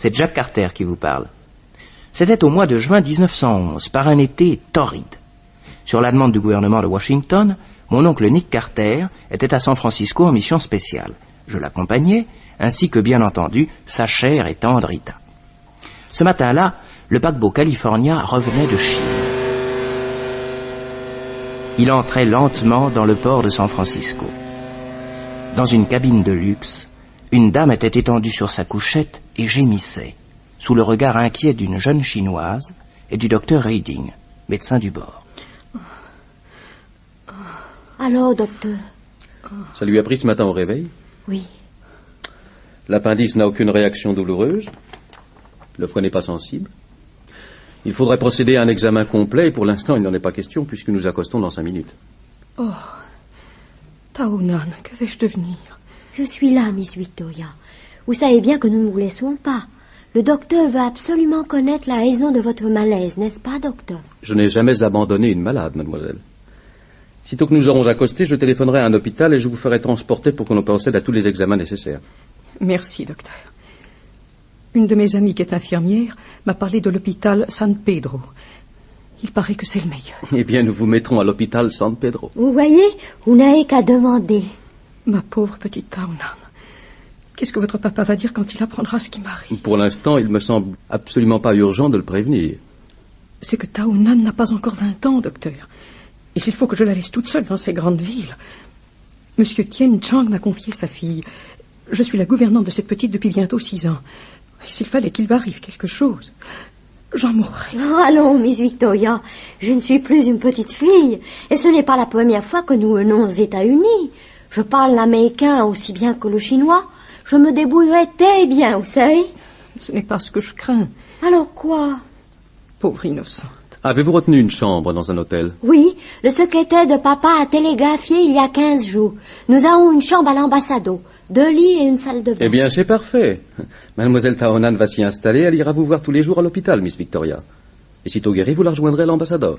c'est Jack Carter qui vous parle. C'était au mois de juin 1911, par un été torride. Sur la demande du gouvernement de Washington, mon oncle Nick Carter était à San Francisco en mission spéciale. Je l'accompagnais, ainsi que, bien entendu, sa chère et tendre Rita. Ce matin-là, le paquebot California revenait de Chine. Il entrait lentement dans le port de San Francisco. Dans une cabine de luxe, une dame était étendue sur sa couchette et gémissait, sous le regard inquiet d'une jeune chinoise et du docteur Reading, médecin du bord. Alors, docteur? Ça lui a pris ce matin au réveil? Oui. L'appendice n'a aucune réaction douloureuse. Le foie n'est pas sensible. Il faudrait procéder à un examen complet et pour l'instant, il n'en est pas question puisque nous accostons dans 5 minutes. Oh, Taonan, que vais-je devenir? Je suis là, Miss Victoria. Vous savez bien que nous ne vous laisserons pas. Le docteur veut absolument connaître la raison de votre malaise, n'est-ce pas, docteur? Je n'ai jamais abandonné une malade, mademoiselle. Sitôt que nous aurons accosté, je téléphonerai à un hôpital et je vous ferai transporter pour qu'on procède à tous les examens nécessaires. Merci, docteur. Une de mes amies qui est infirmière m'a parlé de l'hôpital San Pedro. Il paraît que c'est le meilleur. Eh bien, nous vous mettrons à l'hôpital San Pedro. Vous voyez, vous n'avez qu'à demander. Ma pauvre petite Taonan. Qu'est-ce que votre papa va dire quand il apprendra ce qui m'arrive? Pour l'instant, il me semble absolument pas urgent de le prévenir. C'est que Taonan n'a pas encore 20 ans, docteur. Et s'il faut que je la laisse toute seule dans ces grandes villes. Monsieur Tien Chang m'a confié sa fille. Je suis la gouvernante de cette petite depuis bientôt 6 ans. Et s'il fallait qu'il m'arrive quelque chose, j'en mourrais. Oh, allons, Miss Victoria, je ne suis plus une petite fille. Et ce n'est pas la première fois que nous venons aux États-Unis. Je parle l'américain aussi bien que le chinois. Je me débrouillerai très bien, vous savez. Ce n'est pas ce que je crains. Alors quoi? Pauvre innocente. Avez-vous retenu une chambre dans un hôtel? Oui, le secrétaire de papa a télégraphié il y a 15 jours. Nous avons une chambre à l'ambassade, 2 lits et une salle de bain. Eh bien, c'est parfait. Mademoiselle Taonan va s'y installer. Elle ira vous voir tous les jours à l'hôpital, Miss Victoria. Et sitôt guérie, vous la rejoindrez à l'ambassadeur.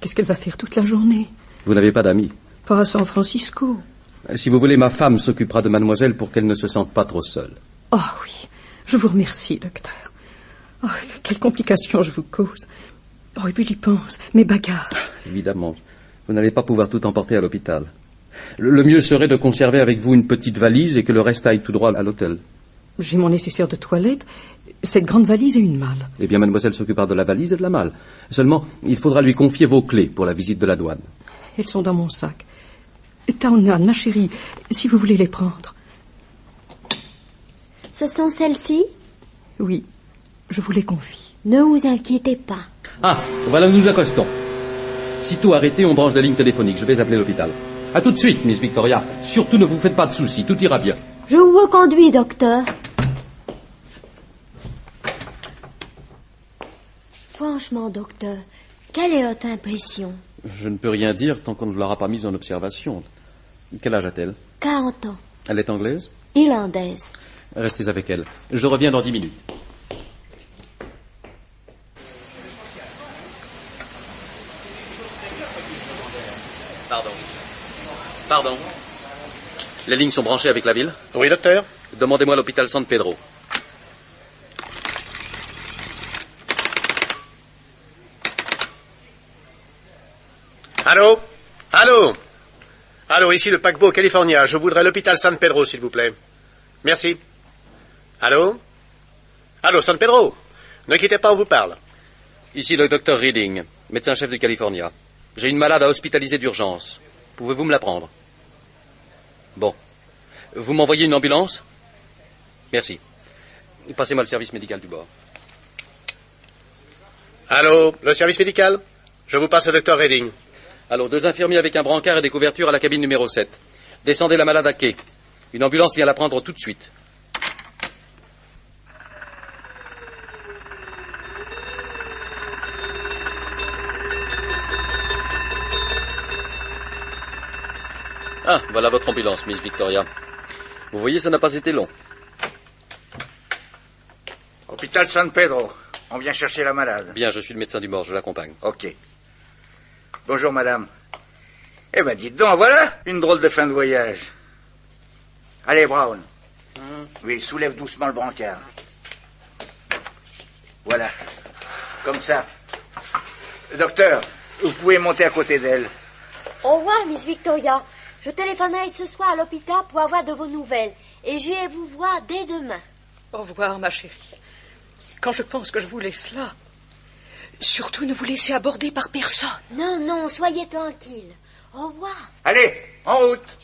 Qu'est-ce qu'elle va faire toute la journée? Vous n'avez pas d'amis? Pas à San Francisco. Si vous voulez, ma femme s'occupera de mademoiselle pour qu'elle ne se sente pas trop seule. Oh oui, je vous remercie, docteur. Oh, quelles complications je vous cause. Oh, et puis j'y pense, mes bagages. Évidemment, vous n'allez pas pouvoir tout emporter à l'hôpital. Le mieux serait de conserver avec vous une petite valise et que le reste aille tout droit à l'hôtel. J'ai mon nécessaire de toilette, cette grande valise et une malle. Eh bien, mademoiselle s'occupera de la valise et de la malle. Seulement, il faudra lui confier vos clés pour la visite de la douane. Elles sont dans mon sac. Taonan, ma chérie, si vous voulez les prendre. Ce sont celles-ci? Oui, je vous les confie. Ne vous inquiétez pas. Ah, voilà, nous nous accostons. Sitôt arrêté, on branche la ligne téléphonique. Je vais appeler l'hôpital. À tout de suite, Miss Victoria. Surtout, ne vous faites pas de soucis, tout ira bien. Je vous reconduis, docteur. Franchement, docteur, quelle est votre impression? Je ne peux rien dire tant qu'on ne l'aura pas mise en observation. Quel âge a-t-elle? 40 ans. Elle est anglaise? Irlandaise. Restez avec elle. Je reviens dans 10 minutes. Pardon. Les lignes sont branchées avec la ville? Oui, docteur. Demandez-moi l'hôpital San Pedro. Allô? Allô? Allô, ici le paquebot California. Je voudrais l'hôpital San Pedro, s'il vous plaît. Merci. Allô? Allô, San Pedro? Ne quittez pas, on vous parle. Ici le docteur Reading, médecin-chef du California. J'ai une malade à hospitaliser d'urgence. Pouvez-vous me la prendre? Bon. Vous m'envoyez une ambulance? Merci. Passez-moi le service médical du bord. Allô, le service médical? Je vous passe le docteur Reading. Allô, 2 infirmiers avec un brancard et des couvertures à la cabine numéro 7. Descendez la malade à quai. Une ambulance vient la prendre tout de suite. Ah, voilà votre ambulance, Miss Victoria. Vous voyez, ça n'a pas été long. Hôpital San Pedro. On vient chercher la malade. Bien, je suis le médecin du bord, je l'accompagne. Ok. Bonjour, madame. Eh ben, dites donc, voilà une drôle de fin de voyage. Allez, Brown. Oui, soulève doucement le brancard. Voilà. Comme ça. Docteur, vous pouvez monter à côté d'elle. Au revoir, Miss Victoria. Je téléphonerai ce soir à l'hôpital pour avoir de vos nouvelles. Et j'irai vous voir dès demain. Au revoir, ma chérie. Quand je pense que je vous laisse là, surtout ne vous laissez aborder par personne. Non, non, soyez tranquille. Au revoir. Allez, en route.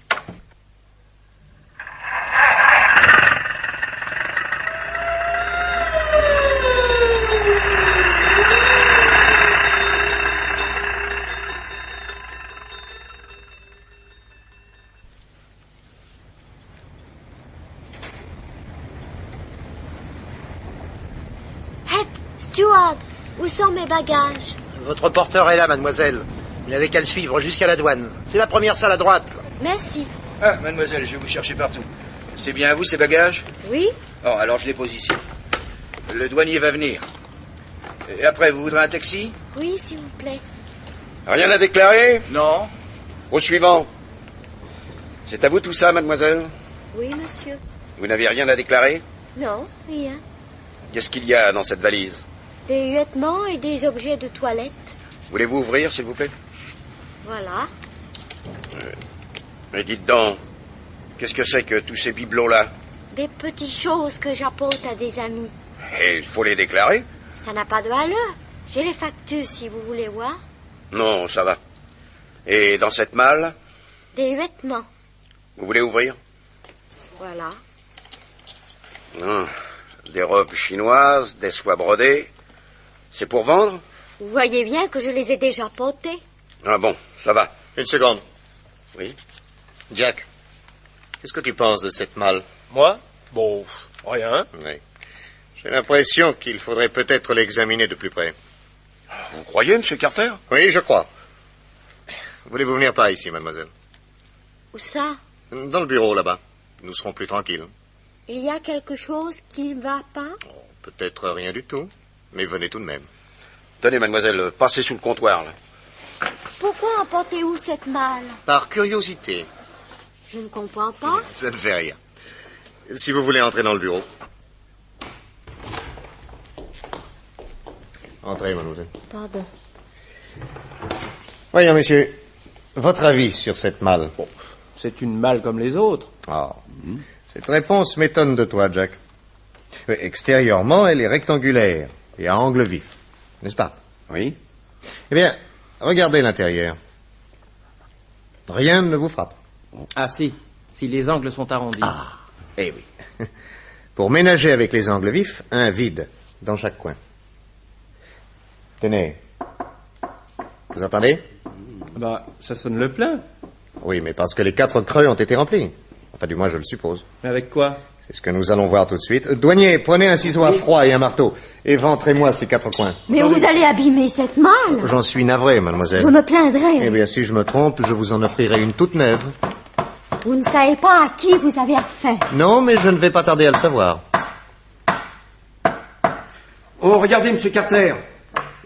Steward, où sont mes bagages? Votre porteur est là, mademoiselle. Vous n'avez qu'à le suivre jusqu'à la douane. C'est la première salle à droite. Merci. Ah, mademoiselle, je vais vous chercher partout. C'est bien à vous, ces bagages? Oui? Oh, alors je les pose ici. Le douanier va venir. Et après, vous voudrez un taxi? Oui, s'il vous plaît. Rien à déclarer? Non. Au suivant. C'est à vous tout ça, mademoiselle? Oui, monsieur. Vous n'avez rien à déclarer? Non, rien. Qu'est-ce qu'il y a dans cette valise? Des vêtements et des objets de toilette. Voulez-vous ouvrir, s'il vous plaît? Voilà. Mais dites donc, qu'est-ce que c'est que tous ces bibelots-là? Des petites choses que j'apporte à des amis. Et il faut les déclarer? Ça n'a pas de valeur. J'ai les factures si vous voulez voir. Non, ça va. Et dans cette malle, Des vêtements. vous voulez ouvrir? Voilà. Non. Des robes chinoises, des soies brodées. C'est pour vendre? Vous voyez bien que je les ai déjà portées. Ah bon, ça va. Une seconde. Oui. Jack, qu'est-ce que tu penses de cette malle? Moi? Bon, rien. Oui. J'ai l'impression qu'il faudrait peut-être l'examiner de plus près. Vous croyez, monsieur Carter? Oui, je crois. Voulez-vous venir par ici, mademoiselle? Où ça? Dans le bureau, là-bas. Nous serons plus tranquilles. Il y a quelque chose qui ne va pas? Oh, peut-être rien du tout, mais venez tout de même. Tenez, mademoiselle, passez sous le comptoir, là. Pourquoi emportez-vous cette malle? Par curiosité. Je ne comprends pas. Ça ne fait rien. Si vous voulez entrer dans le bureau. Entrez, mademoiselle. Pardon. Voyons, messieurs, votre avis sur cette malle? C'est une malle comme les autres. Ah, cette réponse m'étonne de toi, Jack. Extérieurement, elle est rectangulaire et à angle vif, n'est-ce pas? Oui. Eh bien, regardez l'intérieur. Rien ne vous frappe. Ah si les angles sont arrondis. Ah, eh oui. Pour ménager avec les angles vifs, un vide dans chaque coin. Tenez. Vous entendez? Bah, ça sonne le plein. Oui, mais parce que les 4 creux ont été remplis. Enfin, du moins, je le suppose. Mais avec quoi? C'est ce que nous allons voir tout de suite. Douanier, prenez un ciseau à froid et un marteau et ventrez-moi ces 4 coins. Mais vous allez abîmer cette malle. J'en suis navré, mademoiselle. Je me plaindrai. Eh bien, si je me trompe, je vous en offrirai une toute neuve. Vous ne savez pas à qui vous avez affaire. Non, mais je ne vais pas tarder à le savoir. Oh, regardez, monsieur Carter.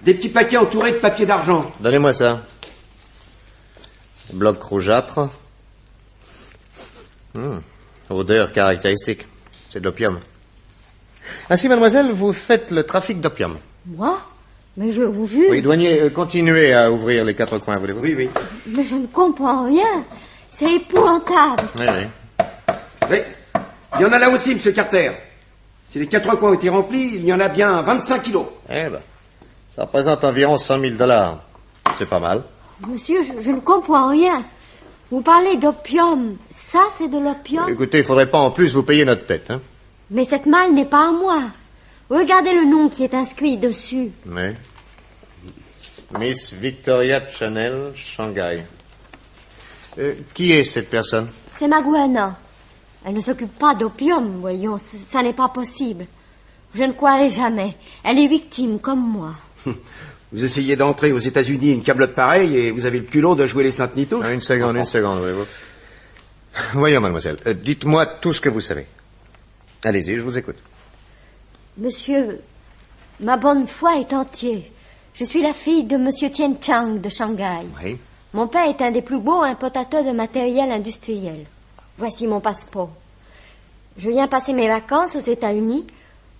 Des petits paquets entourés de papier d'argent. Donnez-moi ça. Bloc rougeâtre. Odeur caractéristique. C'est de l'opium. Ainsi, mademoiselle, vous faites le trafic d'opium. Moi? Mais je vous jure. Oui, douanier, continuez à ouvrir les 4 coins, voulez-vous? Oui, oui. Mais je ne comprends rien. C'est épouvantable. Oui, oui. Oui. Il y en a là aussi, monsieur Carter. Si les 4 coins ont été remplis, il y en a bien 25 kilos. Eh ben, ça représente environ 100 000 $. C'est pas mal. Monsieur, je ne comprends rien. Vous parlez d'opium. Ça, c'est de l'opium. Écoutez, il faudrait pas en plus vous payer notre tête, hein? Mais cette malle n'est pas à moi. Regardez le nom qui est inscrit dessus. Oui. Miss Victoria Chanel, Shanghai. Qui est cette personne? C'est Maguana. Elle ne s'occupe pas d'opium, voyons. Ça n'est pas possible. Je ne croirai jamais. Elle est victime comme moi. Vous essayez d'entrer aux États-Unis une câblotte pareille et vous avez le culot de jouer les saintes nitouches. Une seconde, voyez-vous. Voyons, mademoiselle, dites-moi tout ce que vous savez. Allez-y, je vous écoute. Monsieur, ma bonne foi est entière. Je suis la fille de monsieur Tien Chang de Shanghai. Oui. Mon père est un des plus beaux importateurs de matériel industriel. Voici mon passeport. Je viens passer mes vacances aux États-Unis.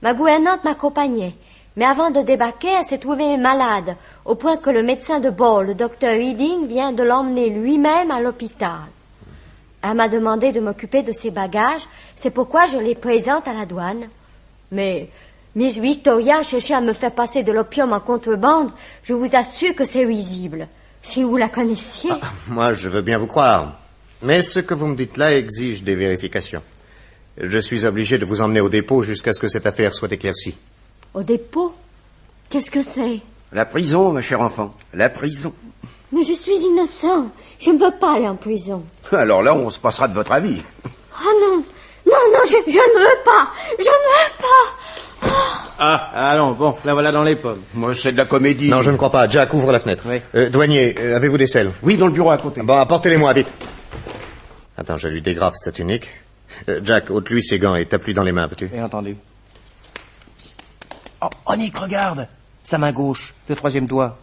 Ma gouvernante m'accompagnait. Mais avant de débarquer, elle s'est trouvée malade, au point que le médecin de bord, le docteur Reading, vient de l'emmener lui-même à l'hôpital. Elle m'a demandé de m'occuper de ses bagages, c'est pourquoi je les présente à la douane. Mais Miss Victoria cherchait à me faire passer de l'opium en contrebande. Je vous assure que c'est risible. Si vous la connaissiez... Moi, je veux bien vous croire. Mais ce que vous me dites là exige des vérifications. Je suis obligé de vous emmener au dépôt jusqu'à ce que cette affaire soit éclaircie. Au dépôt? Qu'est-ce que c'est? La prison, ma chère enfant. La prison. Mais je suis innocent. Je ne veux pas aller en prison. Alors là, on se passera de votre avis. Ah non. Non, je ne veux pas. Je ne veux pas. Ah, allons, bon, la voilà dans les pommes. Moi, c'est de la comédie. Non, je ne crois pas. Jack, ouvre la fenêtre. Oui. Douanier, avez-vous des selles? Oui, dans le bureau à côté. Bon, apportez-les-moi, vite. Attends, je lui dégrafe sa tunique. Jack, ôte-lui ses gants et tape-lui dans les mains, veux-tu? Bien entendu. Oh, Nick, regarde. Sa main gauche, le 3e doigt.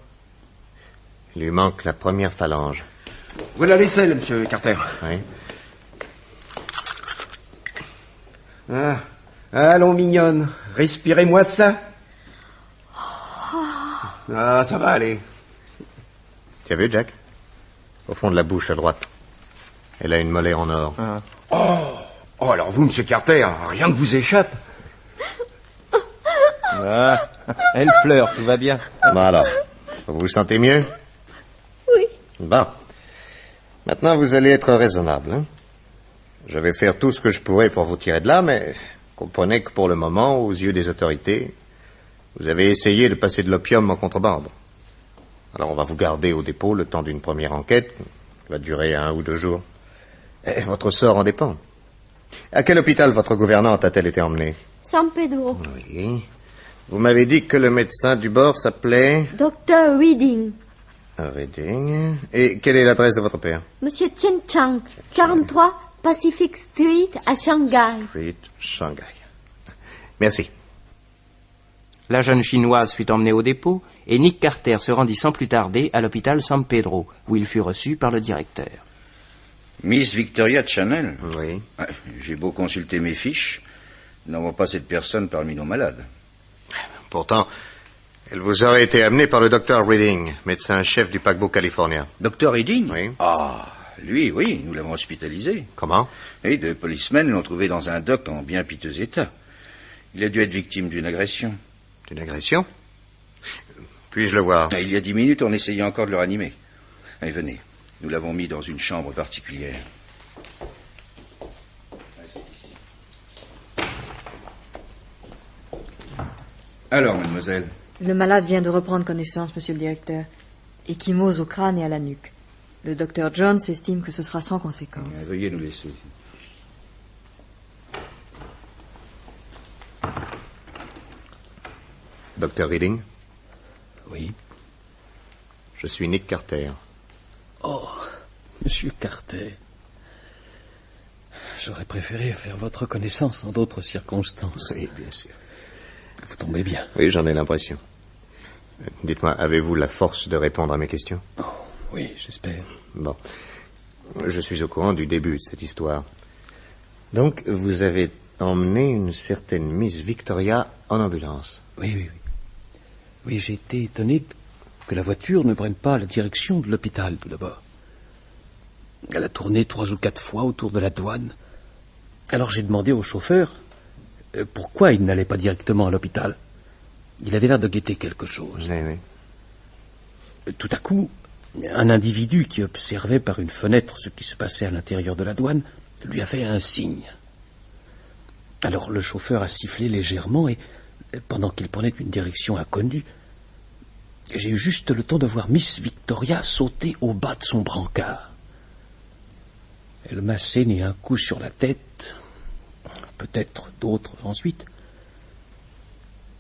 Il lui manque la première phalange. Voilà les selles, monsieur Carter. Oui. Ah, allons, mignonne. Respirez-moi ça. Ah, ça va aller. Tu as vu, Jack? Au fond de la bouche à droite. Elle a une molaire en or. Ah. Oh, alors vous, monsieur Carter, rien ne vous échappe. Ah, elle pleure, tout va bien. Bon alors, vous vous sentez mieux? Oui. Bon. Maintenant, vous allez être raisonnable. Hein? Je vais faire tout ce que je pourrai pour vous tirer de là, mais comprenez que pour le moment, aux yeux des autorités, vous avez essayé de passer de l'opium en contrebande. Alors on va vous garder au dépôt le temps d'une première enquête, qui va durer 1 ou 2 jours. Et votre sort en dépend. À quel hôpital votre gouvernante a-t-elle été emmenée? San Pedro. Oui. Vous m'avez dit que le médecin du bord s'appelait... Docteur Reading. Reading. Et quelle est l'adresse de votre père? Monsieur Tien Chang, 43 Pacific Street à Shanghai. Street, Shanghai. Merci. La jeune chinoise fut emmenée au dépôt et Nick Carter se rendit sans plus tarder à l'hôpital San Pedro, où il fut reçu par le directeur. Miss Victoria Channel? Oui. J'ai beau consulter mes fiches, nous n'avons pas cette personne parmi nos malades. Pourtant, elle vous aurait été amenée par le docteur Reading, médecin-chef du paquebot California. Docteur Reading? Oui. Ah, lui, oui, nous l'avons hospitalisé. Comment? Et deux policemen l'ont trouvé dans un dock en bien piteux état. Il a dû être victime d'une agression. D'une agression? Puis-je le voir? Il y a 10 minutes, on essayait encore de le ranimer. Allez, venez. Nous l'avons mis dans une chambre particulière. Alors, mademoiselle? Le malade vient de reprendre connaissance, monsieur le directeur. Échymose au crâne et à la nuque. Le docteur Jones estime que ce sera sans conséquence. Veuillez nous laisser. Docteur Reading? Oui. Je suis Nick Carter. Oh, monsieur Carter. J'aurais préféré faire votre connaissance en d'autres circonstances. Oui, bien sûr. Vous tombez bien. Oui, j'en ai l'impression. Dites-moi, avez-vous la force de répondre à mes questions? Oh, oui, j'espère. Bon. Je suis au courant du début de cette histoire. Donc, vous avez emmené une certaine Miss Victoria en ambulance? Oui. Oui, j'ai été étonné que la voiture ne prenne pas la direction de l'hôpital, tout d'abord. Elle a tourné 3 ou 4 fois autour de la douane. Alors j'ai demandé au chauffeur pourquoi il n'allait pas directement à l'hôpital. Il avait l'air de guetter quelque chose. Oui. Tout à coup, un individu qui observait par une fenêtre ce qui se passait à l'intérieur de la douane lui a fait un signe. Alors le chauffeur a sifflé légèrement et, pendant qu'il prenait une direction inconnue, j'ai eu juste le temps de voir Miss Victoria sauter au bas de son brancard. Elle m'a saigné un coup sur la tête, peut-être d'autres ensuite.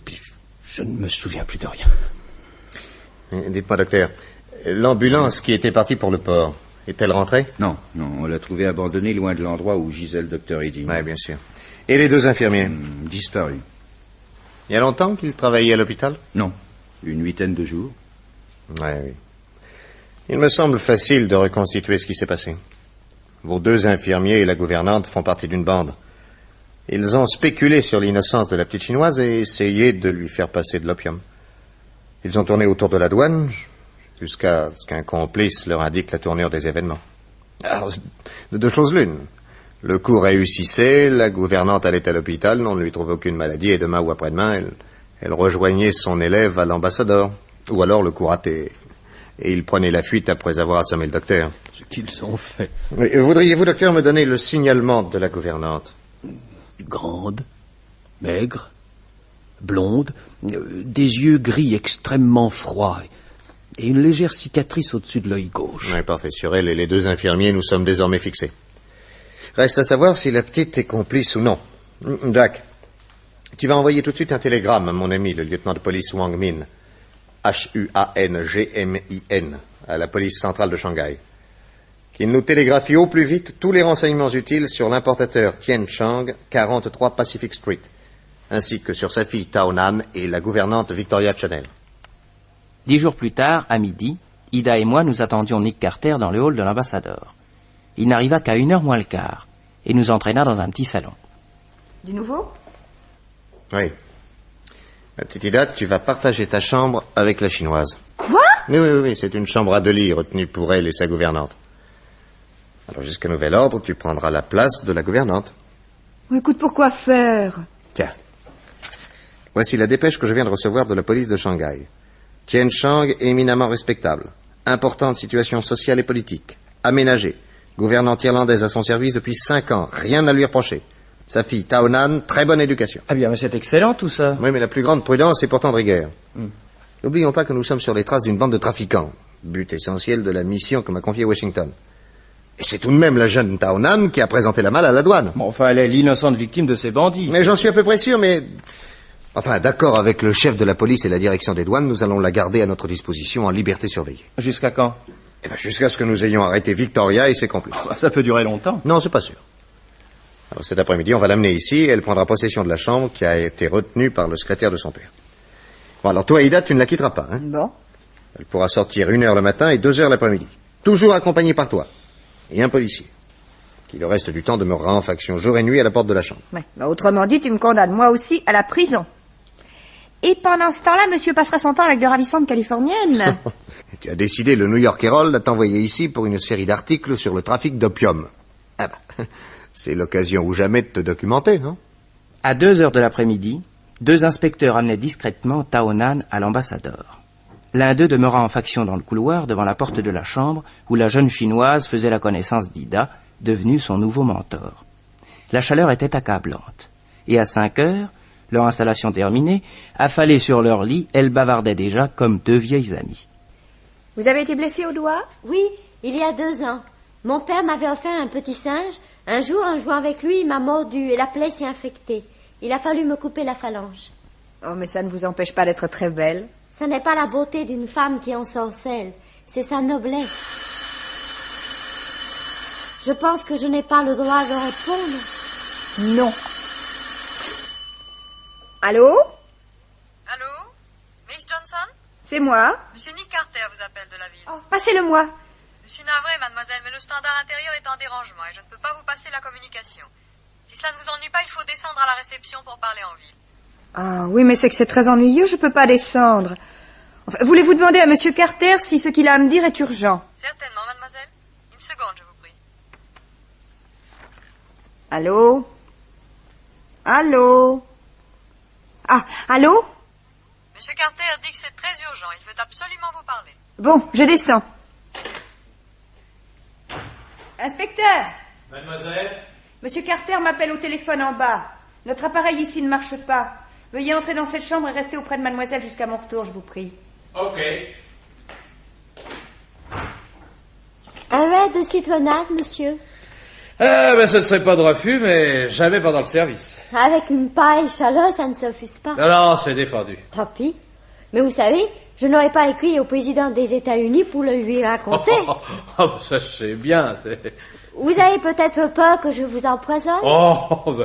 Puis je ne me souviens plus de rien. Dites-moi, docteur, l'ambulance qui était partie pour le port, est-elle rentrée? Non, on l'a trouvée abandonnée loin de l'endroit où gisait le docteur Reading. Oui, bien sûr. Et les 2 infirmiers? Disparus. Il y a longtemps qu'ils travaillaient à l'hôpital? Non, une 8aine de jours. Oui. Il me semble facile de reconstituer ce qui s'est passé. Vos 2 infirmiers et la gouvernante font partie d'une bande. Ils ont spéculé sur l'innocence de la petite chinoise et essayé de lui faire passer de l'opium. Ils ont tourné autour de la douane jusqu'à ce qu'un complice leur indique la tournure des événements. Alors, de deux choses l'une. Le coup réussissait, la gouvernante allait à l'hôpital, on ne lui trouvait aucune maladie, et demain ou après-demain, elle rejoignait son élève à l'ambassadeur. Ou alors le coup ratait, et il prenait la fuite après avoir assommé le docteur. Ce qu'ils ont fait. Voudriez-vous, docteur, me donner le signalement de la gouvernante? Grande, maigre, blonde, des yeux gris extrêmement froids, et une légère cicatrice au-dessus de l'œil gauche. Oui, parfait. Sur elle et les deux infirmiers, nous sommes désormais fixés. Reste à savoir si la petite est complice ou non. Jack, tu vas envoyer tout de suite un télégramme à mon ami, le lieutenant de police Wang Min, Huangmin, à la police centrale de Shanghai, qu'il nous télégraphie au plus vite tous les renseignements utiles sur l'importateur Tien Chang, 43 Pacific Street, ainsi que sur sa fille Tao Nan et la gouvernante Victoria Chanel. 10 jours plus tard, à midi, Ida et moi nous attendions Nick Carter dans le hall de l'ambassadeur. Il n'arriva qu'à 1h moins le quart, et nous entraîna dans un petit salon. Du nouveau? Oui. Ma petite Ida, tu vas partager ta chambre avec la chinoise. Quoi? Oui, c'est une chambre à 2 lits retenue pour elle et sa gouvernante. Alors jusqu'à nouvel ordre, tu prendras la place de la gouvernante. Écoute, pourquoi faire? Tiens. Voici la dépêche que je viens de recevoir de la police de Shanghai. Tien Chang, éminemment respectable. Importante situation sociale et politique. Aménagée. Gouvernante irlandaise à son service depuis 5 ans. Rien à lui reprocher. Sa fille, Tao Nan, très bonne éducation. Ah bien, mais c'est excellent tout ça. Oui, mais la plus grande prudence est pourtant de rigueur. N'oublions pas que nous sommes sur les traces d'une bande de trafiquants. But essentiel de la mission que m'a confiée Washington. Et c'est tout de même la jeune Tao Nan qui a présenté la malle à la douane. Bon, enfin, elle est l'innocente victime de ces bandits. Mais j'en suis à peu près sûr, mais... Enfin, d'accord, avec le chef de la police et la direction des douanes, nous allons la garder à notre disposition en liberté surveillée. Jusqu'à quand? Eh bien, jusqu'à ce que nous ayons arrêté Victoria et ses complices. Ça peut durer longtemps. Non, c'est pas sûr. Alors cet après-midi, on va l'amener ici et elle prendra possession de la chambre qui a été retenue par le secrétaire de son père. Bon, alors toi, Ida, tu ne la quitteras pas, hein? Bon. Elle pourra sortir 1h le matin et 2h l'après-midi. Toujours accompagnée par toi. Et un policier. Qui le reste du temps demeurera en faction jour et nuit à la porte de la chambre. Ouais. Bah, autrement dit, tu me condamnes moi aussi à la prison. Et pendant ce temps-là, monsieur passera son temps avec de ravissantes californiennes. Tu as décidé, le New York Herald, à t'envoyer ici pour une série d'articles sur le trafic d'opium. Ah bah, c'est l'occasion ou jamais de te documenter, non? À 2h de l'après-midi, 2 inspecteurs amenaient discrètement Tao Nan à l'ambassadeur. L'un d'eux demeura en faction dans le couloir devant la porte de la chambre où la jeune chinoise faisait la connaissance d'Ida, devenue son nouveau mentor. La chaleur était accablante. Et à 5h, leur installation terminée, affalées sur leur lit, elles bavardaient déjà comme 2 vieilles amies. Vous avez été blessé au doigt? Oui, il y a 2 ans. Mon père m'avait offert un petit singe. Un jour, en jouant avec lui, il m'a mordu et la plaie s'est infectée. Il a fallu me couper la phalange. Oh, mais ça ne vous empêche pas d'être très belle. Ce n'est pas la beauté d'une femme qui ensorcelle, c'est sa noblesse. Je pense que je n'ai pas le droit de répondre. Non. Allô? Allô? Miss Johnson? C'est moi. Monsieur Nick Carter vous appelle de la ville. Oh, passez-le-moi. Je suis navré, mademoiselle, mais le standard intérieur est en dérangement et je ne peux pas vous passer la communication. Si cela ne vous ennuie pas, il faut descendre à la réception pour parler en ville. Ah oui, mais c'est que c'est très ennuyeux, je peux pas descendre. Enfin, voulez-vous demander à monsieur Carter si ce qu'il a à me dire est urgent? Certainement, mademoiselle. Une seconde, je vous prie. Allô? Allô? Ah, allô? Monsieur Carter dit que c'est très urgent. Il veut absolument vous parler. Bon, je descends. Inspecteur! Mademoiselle? Monsieur Carter m'appelle au téléphone en bas. Notre appareil ici ne marche pas. Veuillez entrer dans cette chambre et rester auprès de mademoiselle jusqu'à mon retour, je vous prie. Ok. Un verre de citronnade, monsieur? Ah, ben ce ne serait pas de refus, mais jamais pendant le service. Avec une paille chaleur, ça ne se refuse pas. Non, c'est défendu. Tant pis. Mais vous savez, je n'aurais pas écrit au président des États-Unis pour le lui raconter. Oh, ça c'est bien. Vous avez peut-être peur que je vous empoisonne? Oh,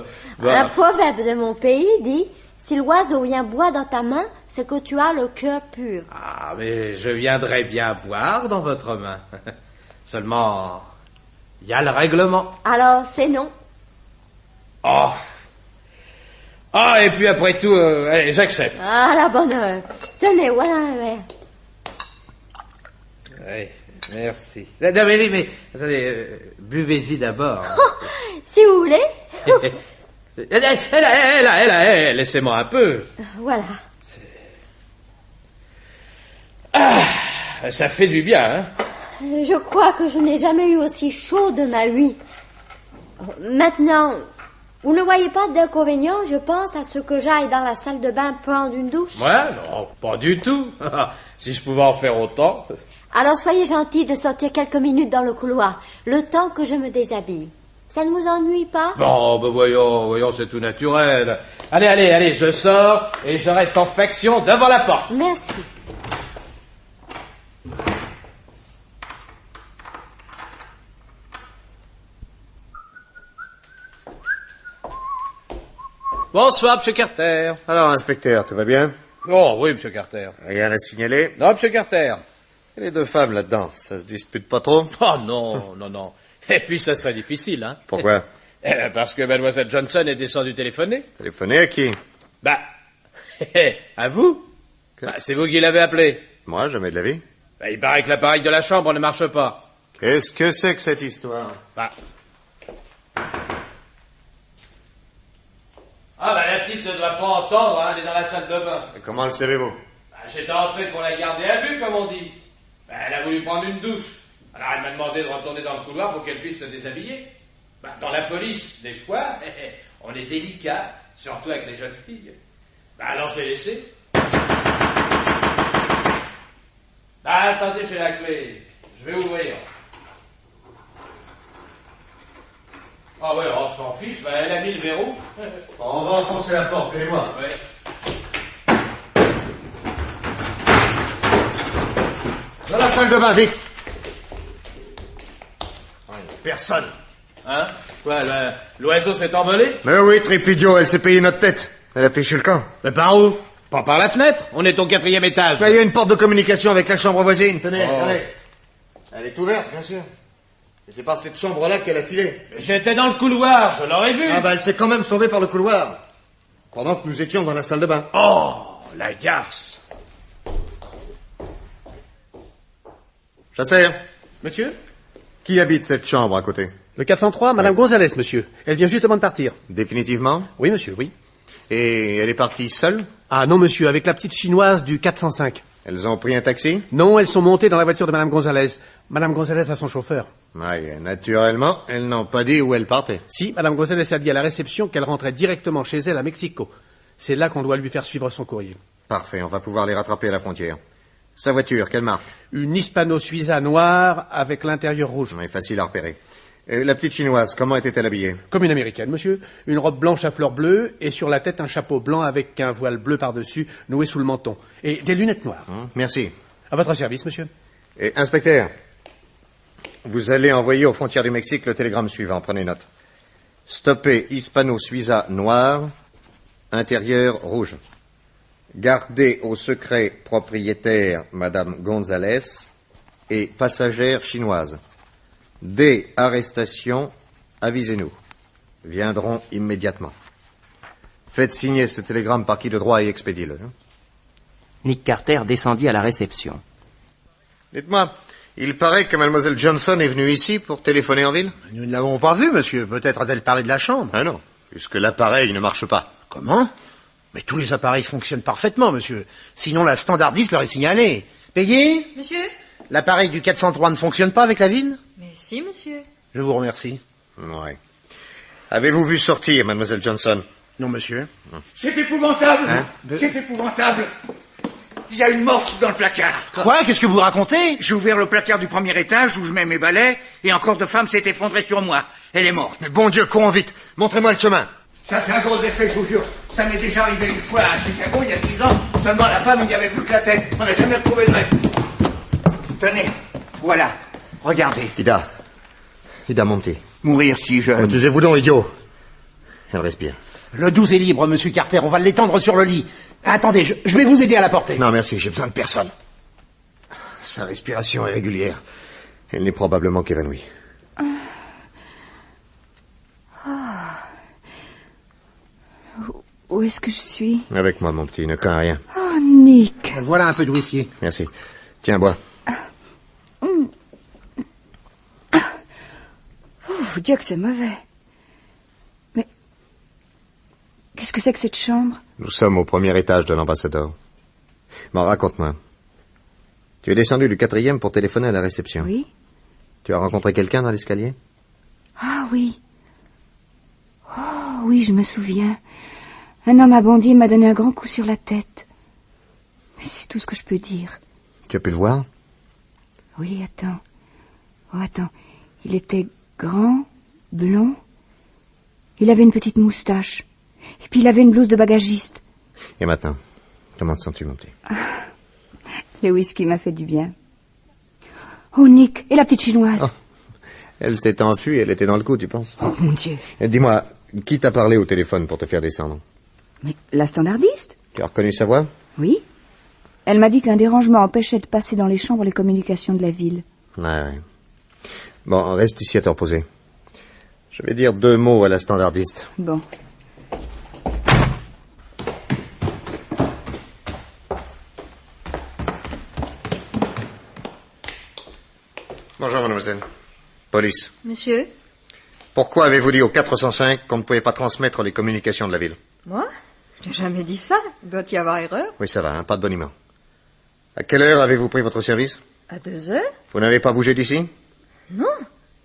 Un proverbe de mon pays dit... Si l'oiseau vient boire dans ta main, c'est que tu as le cœur pur. Ah, mais je viendrai bien boire dans votre main. Seulement, il y a le règlement. Alors, c'est non. Oh, Ah, et puis après tout, allez, j'accepte. Ah, la bonne heure. Tenez, voilà un verre. Oui, merci. Non, mais attendez, buvez-y d'abord. Si vous voulez. Laissez-moi un peu. Voilà. Ah, ça fait du bien, hein. Je crois que je n'ai jamais eu aussi chaud de ma vie. Maintenant, vous ne voyez pas d'inconvénient, je pense, à ce que j'aille dans la salle de bain prendre une douche? Ouais, non, pas du tout. Si je pouvais en faire autant. Alors soyez gentil de sortir quelques minutes dans le couloir, le temps que je me déshabille. Ça ne vous ennuie pas? Bon, ben voyons, c'est tout naturel. Allez, je sors et je reste en faction devant la porte. Merci. Bonsoir, Monsieur Carter. Alors, inspecteur, tout va bien? Oh, oui, Monsieur Carter. Rien à signaler? Non, Monsieur Carter. Et les deux femmes là-dedans, ça se dispute pas trop? Oh, non. Et puis, ça serait difficile, hein. Pourquoi? Parce que Mademoiselle Johnson est descendue téléphoner. Téléphoner à qui? Bah, à vous. Bah, c'est vous qui l'avez appelé. Moi, jamais de la vie. Bah, il paraît que l'appareil de la chambre ne marche pas. Qu'est-ce que c'est que cette histoire? Bah. Ah, bah, la petite ne doit pas entendre, hein, elle est dans la salle de bain. Et comment le savez-vous? Bah, j'étais entré pour la garder à vue, comme on dit. Bah, elle a voulu prendre une douche. Alors, elle m'a demandé de retourner dans le couloir pour qu'elle puisse se déshabiller. Bah, dans la police, des fois, on est délicat, surtout avec les jeunes filles. Bah, alors je l'ai laissé. Bah, attendez, j'ai la clé. Je vais ouvrir. Ah ouais, alors, je m'en fiche, bah, elle a mis le verrou. On va enfoncer la porte, tenez-moi. Ouais. Dans la salle de bain, vite. Personne. Hein? Quoi, l'oiseau s'est envolé? Mais oui, Tripidio, elle s'est payée notre tête. Elle a fiché le camp. Mais par où? Pas par la fenêtre. On est au 4e étage. Là, il y a une porte de communication avec la chambre voisine. Tenez, Oh. allez. Elle est ouverte, bien sûr. Et c'est par cette chambre-là qu'elle a filé. Mais j'étais dans le couloir, je l'aurais vu. Ah bah, elle s'est quand même sauvée par le couloir. Pendant que nous étions dans la salle de bain. Oh, la garce. Chasseur, Monsieur? qui habite cette chambre à côté? Le 403, Madame Gonzalez, monsieur. Elle vient justement de partir. Définitivement? Oui, monsieur, oui. Et elle est partie seule? Ah non, monsieur, avec la petite chinoise du 405. Elles ont pris un taxi? Non, elles sont montées dans la voiture de Madame Gonzalez. Madame Gonzalez a son chauffeur. Oui, naturellement, elles n'ont pas dit où elles partaient. Si, Madame Gonzalez a dit à la réception qu'elle rentrait directement chez elle à Mexico. C'est là qu'on doit lui faire suivre son courrier. Parfait, on va pouvoir les rattraper à la frontière. Sa voiture, quelle marque? Une Hispano-Suiza noire avec l'intérieur rouge. Oui, facile à repérer. La petite chinoise, comment était-elle habillée? Comme une américaine, monsieur. Une robe blanche à fleurs bleues et sur la tête un chapeau blanc avec un voile bleu par-dessus, noué sous le menton. Et des lunettes noires. Merci. À votre service, monsieur. Et inspecteur, vous allez envoyer aux frontières du Mexique le télégramme suivant. Prenez note. Stoppez Hispano-Suiza noir, intérieur rouge. Gardez au secret propriétaire Madame Gonzalez et passagère chinoise. Dès arrestation, avisez-nous. Viendront immédiatement. Faites signer ce télégramme par qui de droit et expédiez-le. Nick Carter descendit à la réception. Dites-moi, il paraît que Mademoiselle Johnson est venue ici pour téléphoner en ville? Nous ne l'avons pas vue, monsieur. Peut-être a-t-elle parlé de la chambre. Ah non, puisque l'appareil ne marche pas. Comment? Mais tous les appareils fonctionnent parfaitement, monsieur. Sinon, la standardiste leur est signalée. Payé? Monsieur? L'appareil du 403 ne fonctionne pas avec la ville? Mais si, monsieur. Je vous remercie. Ouais. Avez-vous vu sortir Mademoiselle Johnson? Non, monsieur. C'est épouvantable. Hein? C'est épouvantable. Il y a une morte dans le placard. Quoi? Qu'est-ce que vous racontez? J'ai ouvert le placard du premier étage où je mets mes balais et un corps de femme s'est effondré sur moi. Elle est morte. Mais bon Dieu, courons vite. Montrez-moi le chemin. Ça fait un gros effet, je vous jure. Ça m'est déjà arrivé une fois à Chicago, il y a 10 ans. Seulement la femme, il n'y avait plus que la tête. On n'a jamais retrouvé le reste. Tenez, voilà. Regardez. Ida, montez. Mourir si jeune. Taisez-vous donc, idiot. Elle respire. Le 12 est libre, monsieur Carter. On va l'étendre sur le lit. Attendez, je vais vous aider à la porter. Non, merci, j'ai besoin de personne. Sa respiration est régulière. Elle n'est probablement qu'évanouie. Où est-ce que je suis? Avec moi, mon petit, ne crains rien. Oh, Nick. Voilà un peu de whisky. Merci. Tiens, bois. Vous dire que c'est mauvais. Mais qu'est-ce que c'est que cette chambre? Nous sommes au premier étage de l'ambassadeur. Bon, raconte-moi. Tu es descendu du 4e pour téléphoner à la réception. Oui. Tu as rencontré quelqu'un dans l'escalier? Ah oui. Oh oui, je me souviens. Un homme a bondi et m'a donné un grand coup sur la tête. Mais c'est tout ce que je peux dire. Tu as pu le voir? Oui, attends. Oh, attends. Il était grand, blond. Il avait une petite moustache. Et puis il avait une blouse de bagagiste. Et maintenant, comment te sens-tu, mon petit? Le whisky m'a fait du bien. Oh, Nick, et la petite chinoise? Oh, elle s'est enfuie, elle était dans le coup, tu penses? Oh, mon Dieu. Et dis-moi, qui t'a parlé au téléphone pour te faire descendre? Mais la standardiste? Tu as reconnu sa voix? Oui. Elle m'a dit qu'un dérangement empêchait de passer dans les chambres les communications de la ville. Ouais. Bon, reste ici à te reposer. Je vais dire 2 mots à la standardiste. Bon. Bonjour, mademoiselle. Police. Monsieur? Pourquoi avez-vous dit au 405 qu'on ne pouvait pas transmettre les communications de la ville? Moi? J'ai jamais dit ça. Il doit y avoir erreur. Oui, ça va, hein, pas de boniment. À quelle heure avez-vous pris votre service? À 2 heures? Vous n'avez pas bougé d'ici? Non.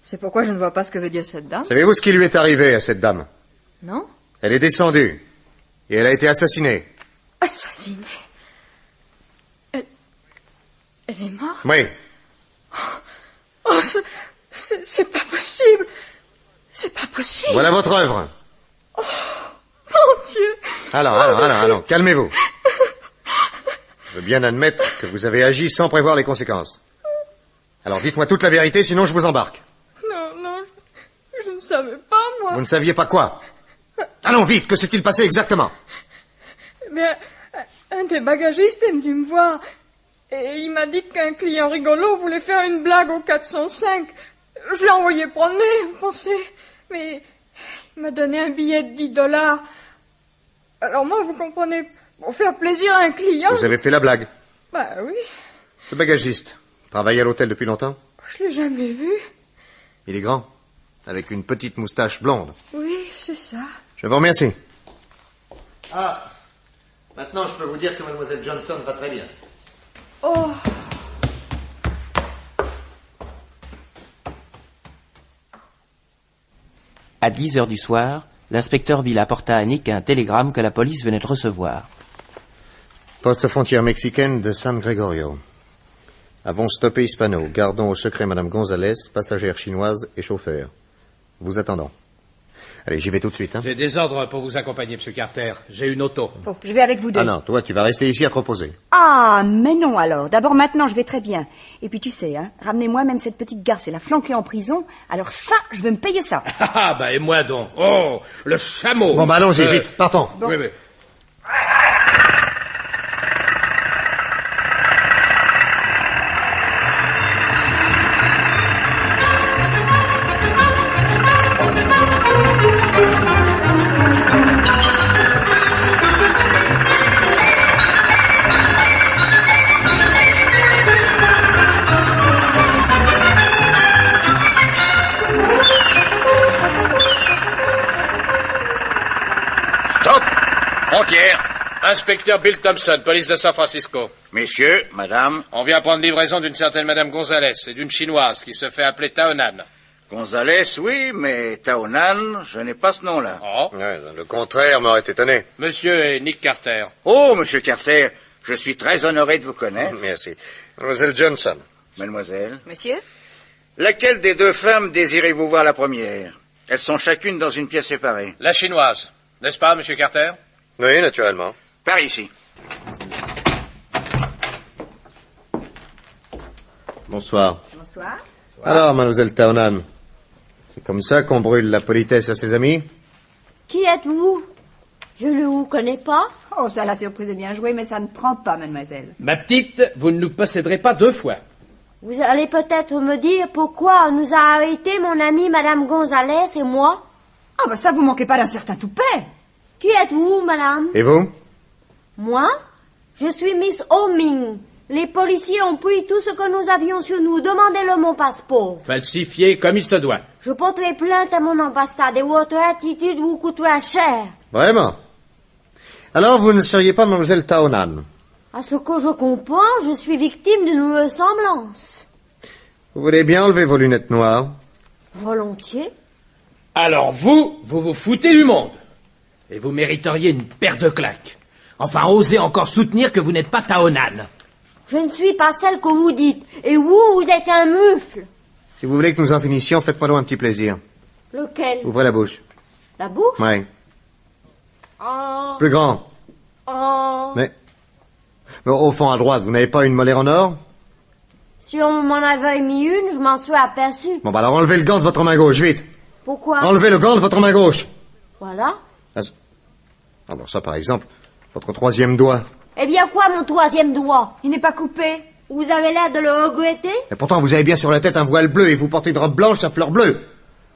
C'est pourquoi je ne vois pas ce que veut dire cette dame. Savez-vous ce qui lui est arrivé à cette dame? Non? Elle est descendue. Et elle a été assassinée. Assassinée? Elle est morte? Oui. Oh, c'est pas possible. C'est pas possible. Voilà votre œuvre. Oh, mon Dieu. Allons, calmez-vous. Je veux bien admettre que vous avez agi sans prévoir les conséquences. Alors dites-moi toute la vérité, sinon je vous embarque. Non, je ne savais pas, moi. Vous ne saviez pas quoi? Allons vite, que s'est-il passé exactement? Mais un des bagagistes est venu me voir et il m'a dit qu'un client rigolo voulait faire une blague au 405. Je l'ai envoyé promener, vous pensez? Mais il m'a donné un billet de $10. Alors moi, vous comprenez, pour faire plaisir à un client... Vous avez fait la blague? Bah oui. Ce bagagiste travaille à l'hôtel depuis longtemps? Je l'ai jamais vu. Il est grand, avec une petite moustache blonde. Oui, c'est ça. Je vous remercie. Ah, maintenant je peux vous dire que mademoiselle Johnson va très bien. Oh. À 10 heures du soir, l'inspecteur Bill apporta à Nick un télégramme que la police venait de recevoir. Poste frontière mexicaine de San Gregorio. Avons stoppé Hispano. Gardons au secret madame Gonzalez, passagère chinoise et chauffeur. Vous attendons. Allez, j'y vais tout de suite. Hein. J'ai des ordres pour vous accompagner, monsieur Carter. J'ai une auto. Bon, je vais avec vous deux. Ah non, toi, tu vas rester ici à te reposer. Ah, mais non alors. D'abord, maintenant, je vais très bien. Et puis, tu sais, hein, ramenez-moi même cette petite garce et la flanquer en prison. Alors ça, je veux me payer ça. Ah, bah, et moi donc. Oh, le chameau. Bon, bah, allons-y, vite, partons. Bon. Oui. Frontière. Inspecteur Bill Thompson, police de San Francisco. Messieurs, madame. On vient prendre livraison d'une certaine madame Gonzalez et d'une chinoise qui se fait appeler Taonan. Gonzalez, oui, mais Taonan, je n'ai pas ce nom-là. Oh. Ouais, le contraire m'aurait étonné. Monsieur est Nick Carter. Oh, monsieur Carter, je suis très honoré de vous connaître. Merci. Mademoiselle Johnson. Mademoiselle. Monsieur? Laquelle des deux femmes désirez-vous voir la première? Elles sont chacune dans une pièce séparée. La chinoise. N'est-ce pas, monsieur Carter? Oui, naturellement. Par ici. Bonsoir. Bonsoir. Alors, mademoiselle Taonan, c'est comme ça qu'on brûle la politesse à ses amis? Qui êtes-vous? Je ne vous connais pas. Oh, ça, la surprise est bien jouée, mais ça ne prend pas, mademoiselle. Ma petite, vous ne nous posséderez pas 2 fois. Vous allez peut-être me dire pourquoi on nous a arrêté, mon amie Madame Gonzalez et moi. Ah, bah ça, vous manquez pas d'un certain toupet. Qui êtes-vous, madame? Et vous? Moi? Je suis Miss Homing. Les policiers ont pris tout ce que nous avions sur nous. Demandez-le mon passeport. Falsifié comme il se doit. Je porterai plainte à mon ambassade et votre attitude vous coûtera cher. Vraiment? Alors, vous ne seriez pas mademoiselle Taonan? À ce que je comprends, je suis victime d'une ressemblance. Vous voulez bien enlever vos lunettes noires? Volontiers. Alors vous vous foutez du monde. Et vous mériteriez une paire de claques. Enfin, osez encore soutenir que vous n'êtes pas Taonan. Je ne suis pas celle que vous dites. Et vous êtes un mufle. Si vous voulez que nous en finissions, faites-moi donc un petit plaisir. Lequel? Ouvrez la bouche. La bouche? Oui. Oh. Plus grand. Oh. Mais au fond, à droite, vous n'avez pas une molaire en or? Si on m'en avait mis une, je m'en suis aperçu. Bon, bah alors enlevez le gant de votre main gauche, vite. Pourquoi? Enlevez le gant de votre main gauche. Voilà. Alors ça, par exemple, votre troisième doigt. Eh bien quoi, mon troisième doigt? Il n'est pas coupé. Vous avez l'air de le regretter? Et pourtant, vous avez bien sur la tête un voile bleu et vous portez une robe blanche à fleurs bleues.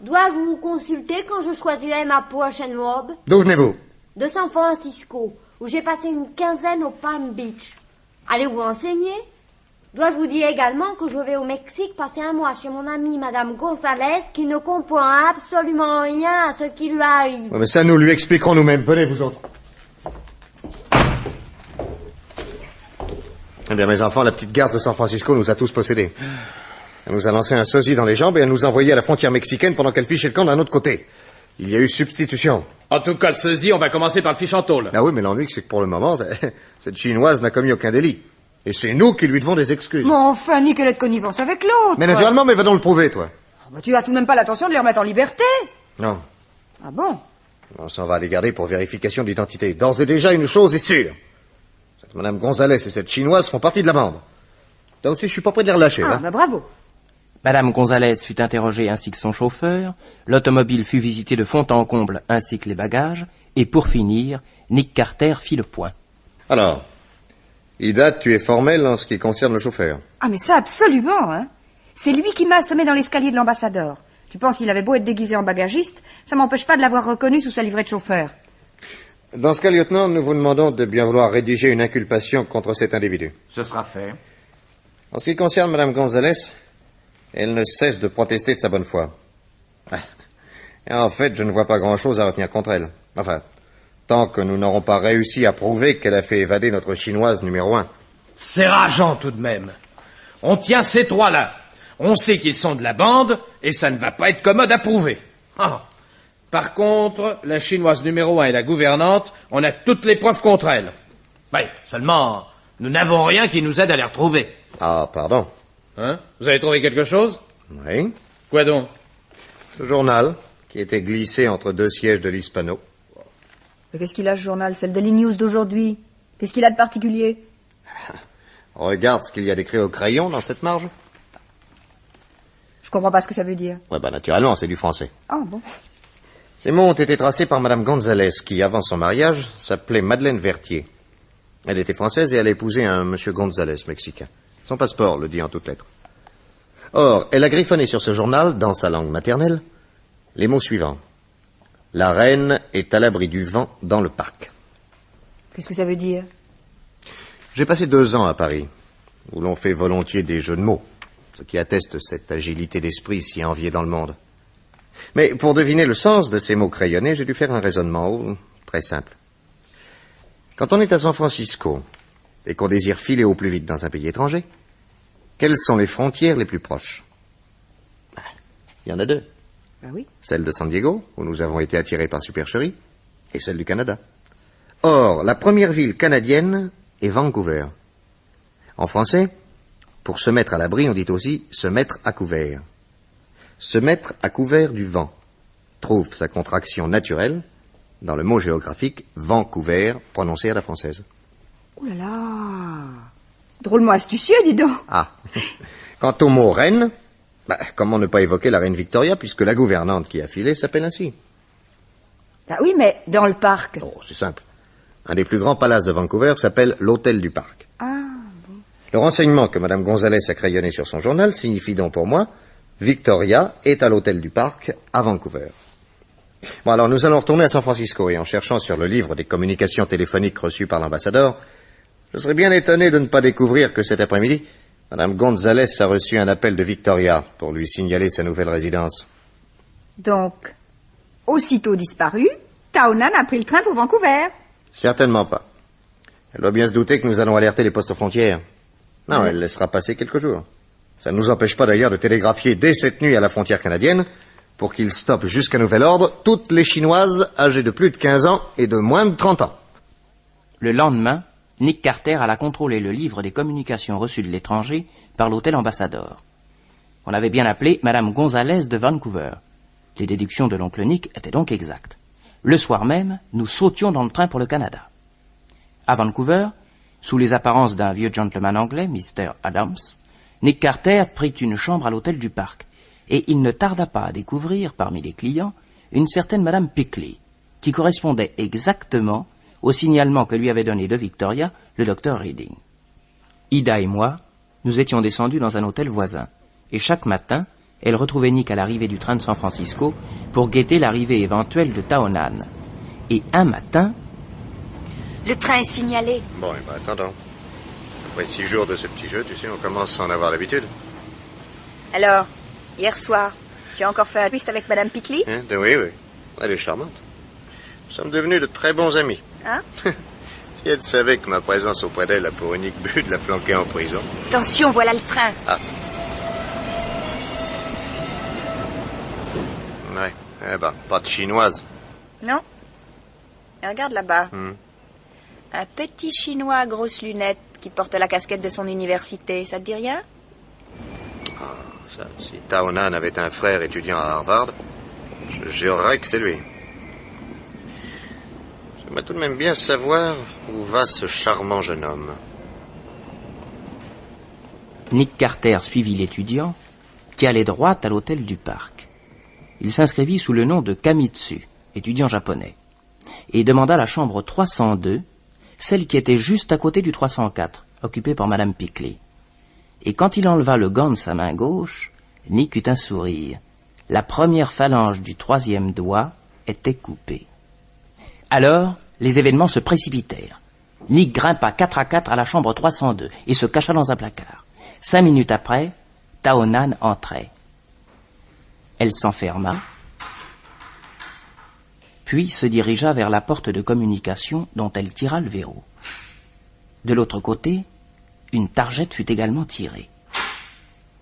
Dois-je vous consulter quand je choisirai ma prochaine robe? D'où venez-vous? De San Francisco, où j'ai passé une quinzaine au Palm Beach. Allez vous renseigner? Dois-je vous dire également que je vais au Mexique passer un mois chez mon amie Madame Gonzalez, qui ne comprend absolument rien à ce qui lui arrive. Ouais, mais ça, nous lui expliquerons nous-mêmes. Venez, vous autres. Eh bien, mes enfants, la petite garde de San Francisco nous a tous possédés. Elle nous a lancé un sosie dans les jambes et elle nous a envoyés à la frontière mexicaine pendant qu'elle fichait le camp d'un autre côté. Il y a eu substitution. En tout cas, le sosie, on va commencer par le fiche en tôle. Ah oui, mais l'ennui, c'est que pour le moment, cette chinoise n'a commis aucun délit. Et c'est nous qui lui devons des excuses. Mais enfin, ni quelle est de connivence avec l'autre. Mais naturellement, mais va donc le prouver, toi. Oh, bah, tu as tout de même pas l'intention de les remettre en liberté. Non. Ah bon? On s'en va les garder pour vérification d'identité. D'ores et déjà, une chose est sûre. Cette Madame Gonzalez et cette chinoise font partie de la bande. Là aussi, je suis pas prêt de les relâcher, Ah, hein. bah bravo. Madame Gonzalez fut interrogée ainsi que son chauffeur, l'automobile fut visitée de fond en comble ainsi que les bagages, et pour finir, Nick Carter fit le point. Alors, Ida, tu es formelle en ce qui concerne le chauffeur. Ah, mais ça, absolument, hein. C'est lui qui m'a assommé dans l'escalier de l'ambassadeur. Tu penses qu'il avait beau être déguisé en bagagiste, ça m'empêche pas de l'avoir reconnu sous sa livrée de chauffeur. Dans ce cas, lieutenant, nous vous demandons de bien vouloir rédiger une inculpation contre cet individu. Ce sera fait. En ce qui concerne Madame Gonzalez, elle ne cesse de protester de sa bonne foi. Et en fait, je ne vois pas grand-chose à retenir contre elle. Enfin, tant que nous n'aurons pas réussi à prouver qu'elle a fait évader notre chinoise numéro 1. C'est rageant tout de même. On tient ces trois-là. On sait qu'ils sont de la bande, et ça ne va pas être commode à prouver. Ah. Par contre, la chinoise numéro 1 et la gouvernante, on a toutes les preuves contre elle. Oui, seulement, nous n'avons rien qui nous aide à les retrouver. Ah, pardon. Hein? Vous avez trouvé quelque chose? Oui. Quoi donc? Ce journal, qui était glissé entre deux sièges de l'Hispano. Mais qu'est-ce qu'il a, ce journal? C'est le Daily News d'aujourd'hui. Qu'est-ce qu'il a de particulier? Regarde ce qu'il y a d'écrit au crayon dans cette marge. Je comprends pas ce que ça veut dire. Ouais, bah, naturellement, c'est du français. Ah, bon. Ces mots ont été tracés par Madame Gonzalez, qui, avant son mariage, s'appelait Madeleine Vertier. Elle était française et elle a épousé un monsieur Gonzalez, mexicain. Son passeport le dit en toutes lettres. Or, elle a griffonné sur ce journal, dans sa langue maternelle, les mots suivants. La reine est à l'abri du vent dans le parc. Qu'est-ce que ça veut dire? J'ai passé 2 ans à Paris, où l'on fait volontiers des jeux de mots, ce qui atteste cette agilité d'esprit si enviée dans le monde. Mais pour deviner le sens de ces mots crayonnés, j'ai dû faire un raisonnement très simple. Quand on est à San Francisco et qu'on désire filer au plus vite dans un pays étranger, quelles sont les frontières les plus proches? Il y en a 2. Ah oui. Celle de San Diego, où nous avons été attirés par supercherie, et celle du Canada. Or, la première ville canadienne est Vancouver. En français, pour se mettre à l'abri, on dit aussi se mettre à couvert. Se mettre à couvert du vent trouve sa contraction naturelle dans le mot géographique Vancouver, prononcé à la française. Oh là là. Drôlement astucieux, dis donc. Ah. Quant au mot reine, comment ne pas évoquer la reine Victoria, puisque la gouvernante qui a filé s'appelle ainsi? Ah oui, mais dans le parc. Oh, c'est simple. Un des plus grands palaces de Vancouver s'appelle l'Hôtel du Parc. Ah, bon. Le renseignement que Madame Gonzalez a crayonné sur son journal signifie donc pour moi Victoria est à l'Hôtel du Parc à Vancouver. Bon, alors nous allons retourner à San Francisco et en cherchant sur le livre des communications téléphoniques reçues par l'ambassadeur, je serais bien étonné de ne pas découvrir que cet après-midi, Madame Gonzalez a reçu un appel de Victoria pour lui signaler sa nouvelle résidence. Donc, aussitôt disparu, Taonan a pris le train pour Vancouver. Certainement pas. Elle doit bien se douter que nous allons alerter les postes frontières. Non, elle laissera passer quelques jours. Ça ne nous empêche pas d'ailleurs de télégraphier dès cette nuit à la frontière canadienne pour qu'ils stoppent jusqu'à nouvel ordre toutes les Chinoises âgées de plus de 15 ans et de moins de 30 ans. Le lendemain, Nick Carter alla contrôler le livre des communications reçues de l'étranger par l'hôtel ambassadeur. On avait bien appelé Madame Gonzalez de Vancouver. Les déductions de l'oncle Nick étaient donc exactes. Le soir même, nous sautions dans le train pour le Canada. À Vancouver, sous les apparences d'un vieux gentleman anglais, Mr. Adams, Nick Carter prit une chambre à l'hôtel du Parc, et il ne tarda pas à découvrir, parmi les clients, une certaine Madame Pickley, qui correspondait exactement au signalement que lui avait donné de Victoria le docteur Reading. Ida et moi, nous étions descendus dans un hôtel voisin, et chaque matin, elle retrouvait Nick à l'arrivée du train de San Francisco pour guetter l'arrivée éventuelle de Taonan. Et un matin... Le train est signalé. Bon, eh ben, attendons. Après 6 jours de ce petit jeu, tu sais, on commence à en avoir l'habitude. Alors, hier soir, tu as encore fait la piste avec Madame Pickley? Oui. Elle est charmante. Nous sommes devenus de très bons amis. Hein? Si elle savait que ma présence auprès d'elle a pour unique but de la planquer en prison. Attention, voilà le train. Ah. Ouais, eh ben, pas de chinoise. Non. Et regarde là-bas. Un petit chinois à grosses lunettes qui porte la casquette de son université, ça te dit rien? Ah, ça, si Taonan avait un frère étudiant à Harvard, je jurerais que c'est lui. J'aimerais tout de même bien savoir où va ce charmant jeune homme. Nick Carter suivit l'étudiant, qui allait droit à l'hôtel du Parc. Il s'inscrivit sous le nom de Kamitsu, étudiant japonais, et demanda la chambre 302, celle qui était juste à côté du 304, occupée par Madame Pickley. Et quand il enleva le gant de sa main gauche, Nick eut un sourire. La première phalange du 3e doigt était coupée. Alors, les événements se précipitèrent. Nick grimpa 4 à 4 à la chambre 302 et se cacha dans un placard. 5 minutes après, Taonan entrait. Elle s'enferma, puis se dirigea vers la porte de communication dont elle tira le verrou. De l'autre côté, une targette fut également tirée.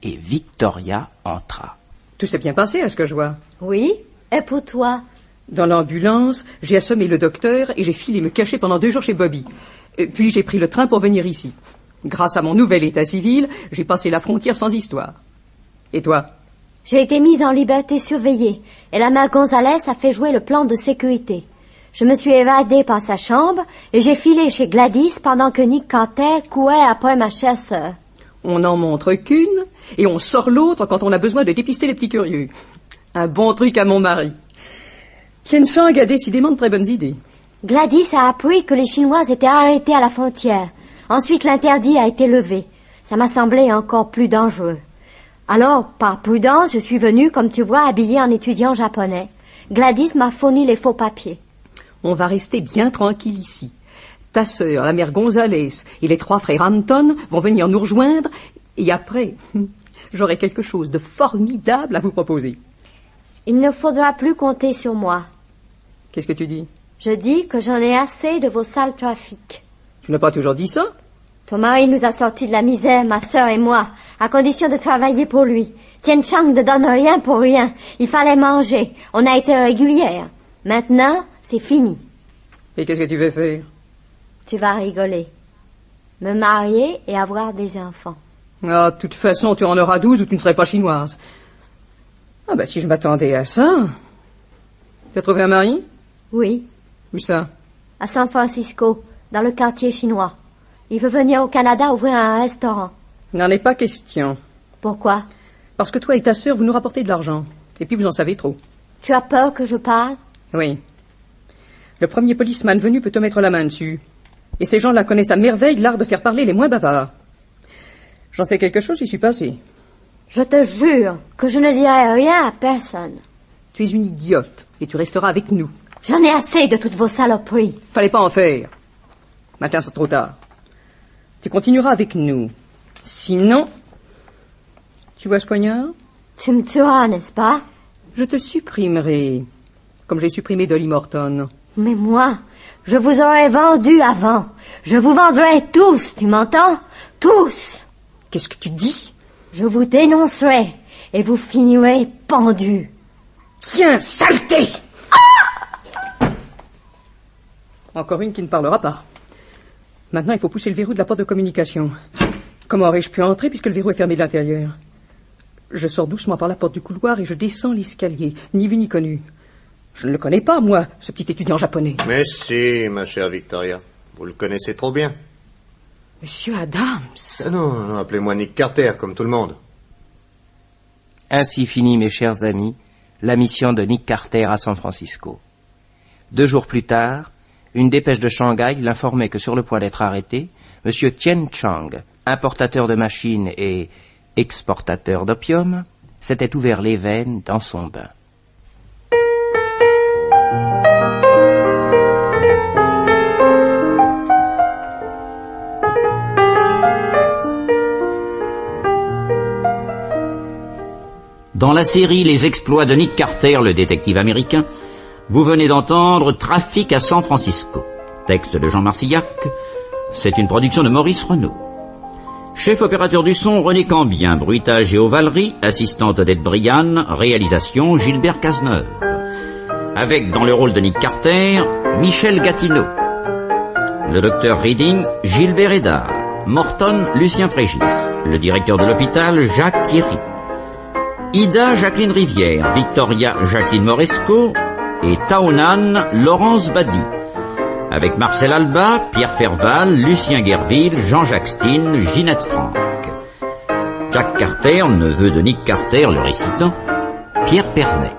Et Victoria entra. Tout s'est bien passé, à ce que je vois. Oui, et pour toi? Dans l'ambulance, j'ai assommé le docteur et j'ai filé me cacher pendant 2 jours chez Bobby. Puis j'ai pris le train pour venir ici. Grâce à mon nouvel état civil, j'ai passé la frontière sans histoire. Et toi? J'ai été mise en liberté surveillée et la mère Gonzalez a fait jouer le plan de sécurité. Je me suis évadée par sa chambre et j'ai filé chez Gladys pendant que Nick Carter courait après ma chère sœur. On n'en montre qu'une et on sort l'autre quand on a besoin de dépister les petits curieux. Un bon truc à mon mari. Tien Chang a décidément de très bonnes idées. Gladys a appris que les Chinoises étaient arrêtées à la frontière. Ensuite, l'interdit a été levé. Ça m'a semblé encore plus dangereux. Alors, par prudence, je suis venue, comme tu vois, habillée en étudiant japonais. Gladys m'a fourni les faux papiers. On va rester bien tranquille ici. Ta sœur, la mère Gonzalez et les 3 frères Hampton vont venir nous rejoindre et après, j'aurai quelque chose de formidable à vous proposer. Il ne faudra plus compter sur moi. Qu'est-ce que tu dis? Je dis que j'en ai assez de vos sales trafics. Tu n'as pas toujours dit ça? Ton mari nous a sortis de la misère, ma sœur et moi, à condition de travailler pour lui. Tien Chang ne donne rien pour rien. Il fallait manger. On a été régulière. Maintenant, c'est fini. Et qu'est-ce que tu veux faire? Tu vas rigoler. Me marier et avoir des enfants. Ah, de toute façon, tu en auras 12 ou tu ne serais pas chinoise. Ah ben, si je m'attendais à ça... Tu as trouvé un mari? Oui. Où ça? À San Francisco, dans le quartier chinois. Il veut venir au Canada ouvrir un restaurant. Il n'en est pas question. Pourquoi? Parce que toi et ta sœur, vous nous rapportez de l'argent. Et puis vous en savez trop. Tu as peur que je parle? Oui. Le premier policeman venu peut te mettre la main dessus. Et ces gens-là connaissent à merveille l'art de faire parler les moins bavards. J'en sais quelque chose, j'y suis passé. Je te jure que je ne dirai rien à personne. Tu es une idiote et tu resteras avec nous. J'en ai assez de toutes vos saloperies. Fallait pas en faire. Maintenant, c'est trop tard. Tu continueras avec nous. Sinon... Tu vois ce poignard? Tu me tueras, n'est-ce pas? Je te supprimerai, comme j'ai supprimé Dolly Morton. Mais moi, je vous aurais vendu avant. Je vous vendrai tous, tu m'entends? Tous. Qu'est-ce que tu dis? Je vous dénoncerai et vous finirez pendu. Tiens, saleté! Encore une qui ne parlera pas. Maintenant, il faut pousser le verrou de la porte de communication. Comment aurais-je pu entrer puisque le verrou est fermé de l'intérieur? Je sors doucement par la porte du couloir et je descends l'escalier, ni vu ni connu. Je ne le connais pas, moi, ce petit étudiant japonais. Mais si, ma chère Victoria. Vous le connaissez trop bien. Monsieur Adams. Ah non, appelez-moi Nick Carter, comme tout le monde. Ainsi finit, mes chers amis, la mission de Nick Carter à San Francisco. 2 jours plus tard, une dépêche de Shanghai l'informait que sur le point d'être arrêté, M. Tien Chang, importateur de machines et exportateur d'opium, s'était ouvert les veines dans son bain. Dans la série Les exploits de Nick Carter, le détective américain, vous venez d'entendre Trafic à San Francisco. Texte de Jean Marcillac. C'est une production de Maurice Renaud. Chef opérateur du son, René Cambien. Bruitage et ovalerie, assistante Odette Brianne. Réalisation, Gilbert Cazeneuve. Avec, dans le rôle de Nick Carter, Michel Gatineau. Le docteur Reading, Gilbert Hédard. Morton, Lucien Frégis. Le directeur de l'hôpital, Jacques Thierry. Ida, Jacqueline Rivière. Victoria, Jacqueline Moresco. Et Taonan, Laurence Badi. Avec Marcel Alba, Pierre Ferval, Lucien Guerville, Jean-Jacques Steen, Ginette Franck. Jack Carter, neveu de Nick Carter, le récitant, Pierre Pernet.